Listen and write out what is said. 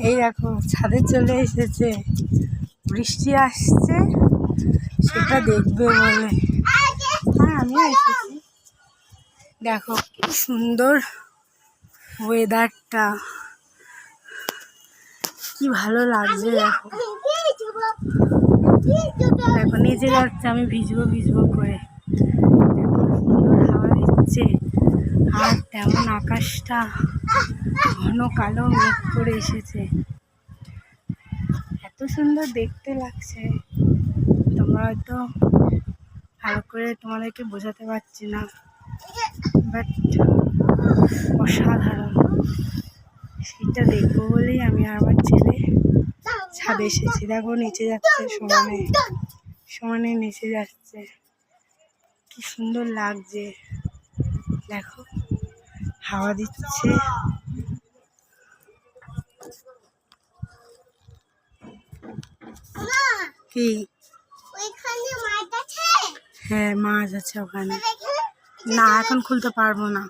এই দেখো ছাদে চলে এসেছে, বৃষ্টি আসছে সেটা দেখবে বলে। হ্যাঁ আমিও এসেছি। দেখো কি সুন্দর ওয়েদারটা, কি ভালো লাগছে। দেখো দেখো নিচে যাচ্ছে, আমি ভিজবো ভিজবো করে। যেমন সুন্দর হাওয়া দিচ্ছে আর তেমন আকাশটা ঘন কালো মেঘ করে এসেছে। এত সুন্দর দেখতে লাগছে, তোমরা হয়তো ভালো করে তোমাদেরকে বোঝাতে পারছি না, বাট অসাধারণ। সেটা দেখবো বলেই আমি আর আমার ছেলে ছাদে এসেছি। দেখো নিচে যাচ্ছে, সমানে সমানে নিচে যাচ্ছে, কি সুন্দর লাগছে। দেখো হাওয়া দিচ্ছে। কি হ্যাঁ মাছ আছে ওখানে, না এখন খুলতে পারবো না।